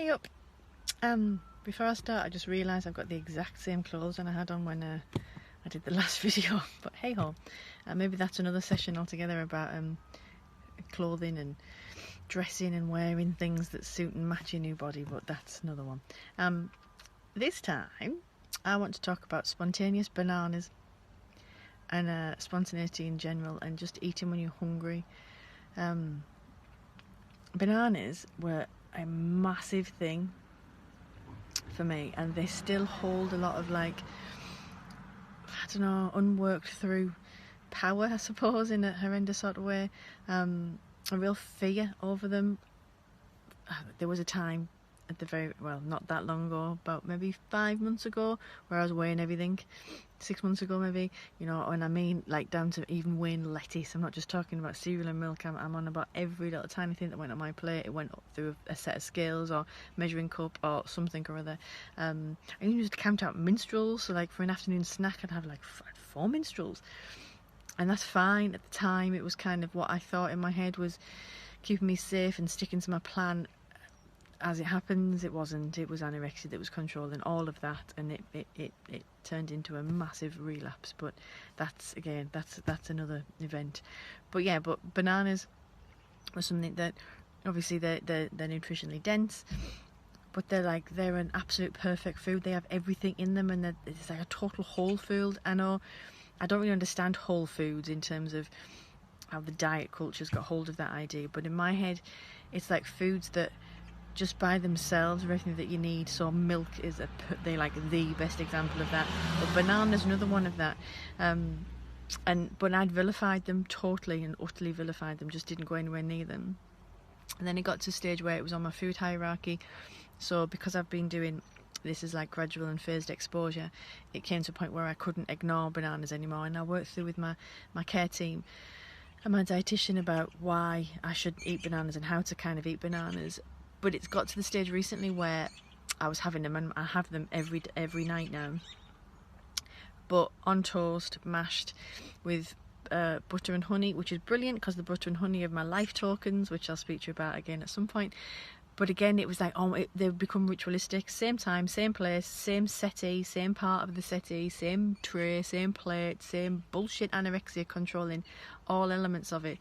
Hey up. Before I start, I just realised I've got the exact same clothes that I had on when I did the last video. But hey ho, maybe that's another session altogether about clothing and dressing and wearing things that suit and match your new body. But that's another one. This time, I want to talk about spontaneous bananas and spontaneity in general, and just eating when you're hungry. Bananas were a massive thing for me, and they still hold a lot of, like, I don't know, unworked through power, I suppose, in a horrendous sort of way. A real fear over them. There was a time at the not that long ago, about maybe 5 months ago, where I was weighing everything. 6 months ago maybe, and I mean like down to even weighing lettuce. I'm not just talking about cereal and milk. I'm on about every little tiny thing that went on my plate. It went up through a set of scales or measuring cup or something or other. I used to count out minstrels, so like for an afternoon snack I'd have like 4 minstrels, and that's fine. At the time it was kind of what I thought in my head was keeping me safe and sticking to my plan. As it happens, it wasn't. It was anorexia that was controlling all of that, and it turned into a massive relapse. But that's another event. But yeah, but bananas were something that, obviously they're nutritionally dense, but they're an absolute perfect food. They have everything in them, and it's like a total whole food. I know I don't really understand whole foods in terms of how the diet culture's got hold of that idea, but in my head, it's like foods that just by themselves are everything that you need. So milk is the best example of that, but banana's another one of that. But I'd vilified them, totally and utterly vilified them, just didn't go anywhere near them. And then it got to a stage where it was on my food hierarchy. So because I've been doing this as like gradual and phased exposure, it came to a point where I couldn't ignore bananas anymore, and I worked through with my care team and my dietitian about why I should eat bananas and how to kind of eat bananas. But it's got to the stage recently where I was having them, and I have them every night now. But on toast, mashed with butter and honey, which is brilliant because the butter and honey are my life tokens, which I'll speak to you about again at some point. But again, it was like, they've become ritualistic. Same time, same place, same settee, same part of the settee, same tray, same plate, same bullshit anorexia controlling all elements of it.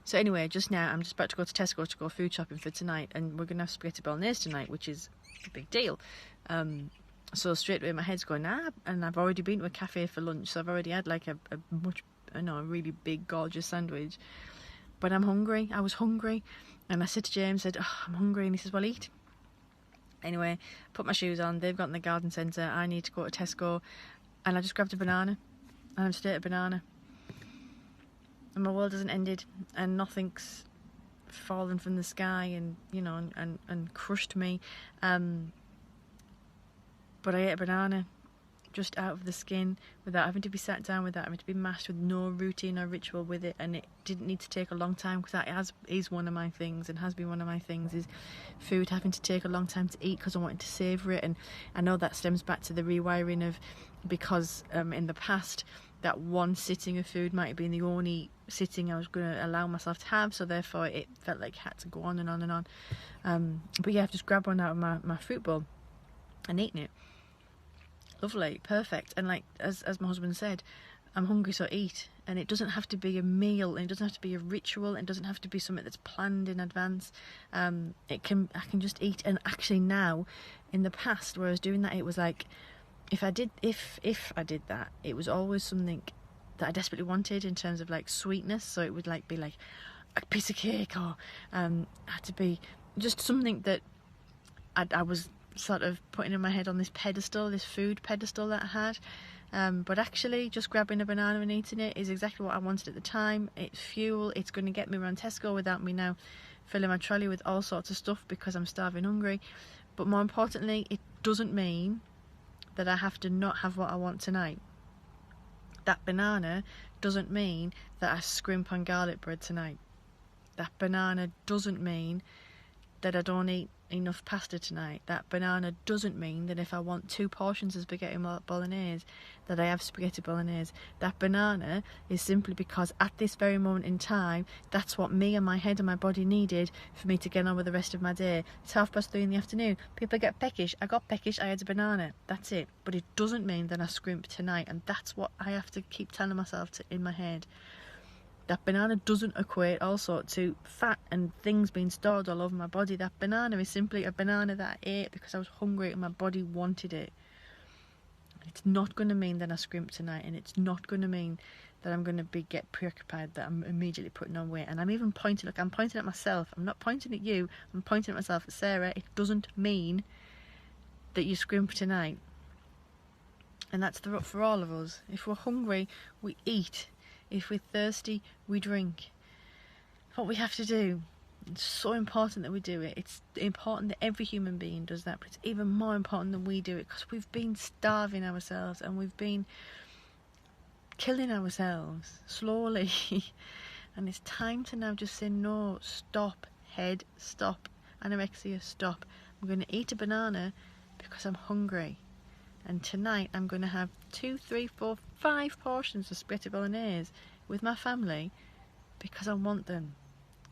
So anyway, just now I'm just about to go to Tesco to go food shopping for tonight, and we're going to have spaghetti bolognese tonight, which is a big deal. So straight away my head's going, and I've already been to a cafe for lunch, so I've already had like a really big, gorgeous sandwich. But I'm hungry. I was hungry, and I said to James, I'm hungry, and he says, well, eat. Anyway, put my shoes on, they've got in the garden centre, I need to go to Tesco, and I just grabbed a banana, and I just ate a banana. And my world hasn't ended, and nothing's fallen from the sky and and crushed me. But I ate a banana just out of the skin, without having to be sat down, without having to be mashed, with no routine or ritual with it. And it didn't need to take a long time, because that is one of my things, and has been one of my things, is food having to take a long time to eat because I wanted to savour it. And I know that stems back to the rewiring of, because in the past that one sitting of food might have been the only sitting I was going to allow myself to have, so therefore it felt like it had to go on and on and on. But yeah, I've just grabbed one out of my fruit bowl and eaten it. Lovely, perfect. And like as my husband said, I'm hungry, so eat. And it doesn't have to be a meal, and it doesn't have to be a ritual, and it doesn't have to be something that's planned in advance. I can just eat. And actually now, in the past where I was doing that, it was like, if I did that, it was always something that I desperately wanted in terms of like sweetness. So it would be like a piece of cake, or had to be just something that I was sort of putting in my head on this pedestal, this food pedestal that I had. But actually just grabbing a banana and eating it is exactly what I wanted at the time. It's fuel. It's going to get me around Tesco without me now filling my trolley with all sorts of stuff because I'm starving hungry. But more importantly, it doesn't mean that I have to not have what I want tonight. That banana doesn't mean that I scrimp on garlic bread tonight. That banana doesn't mean that I don't eat enough pasta tonight, that banana doesn't mean that if I want 2 portions of spaghetti bolognese, that I have spaghetti bolognese. That banana is simply because at this very moment in time, that's what me and my head and my body needed for me to get on with the rest of my day. It's 3:30 in the afternoon. People get peckish. I got peckish, I had a banana. That's it. But it doesn't mean that I scrimp tonight, and that's what I have to keep telling myself in my head. That banana doesn't equate also to fat and things being stored all over my body. That banana is simply a banana that I ate because I was hungry and my body wanted it. It's not going to mean that I scrimp tonight, and it's not going to mean that I'm going to get preoccupied that I'm immediately putting on weight. And I'm even pointing, I'm pointing at myself. I'm not pointing at you, I'm pointing at myself. Sarah, it doesn't mean that you scrimp tonight. And that's for all of us. If we're hungry, we eat. If we're thirsty, we drink. What we have to do. It's so important that we do it. It's important that every human being does that, but it's even more important that we do it, because we've been starving ourselves and we've been killing ourselves slowly. And it's time to now just say no, stop, head, stop, anorexia, stop. I'm going to eat a banana because I'm hungry. And tonight I'm going to have 2, 3, 4, 5 portions of spaghetti bolognese with my family because I want them,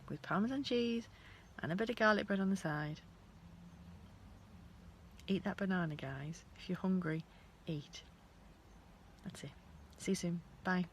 with Parmesan cheese and a bit of garlic bread on the side. Eat that banana, guys. If you're hungry, eat. That's it. See you soon. Bye.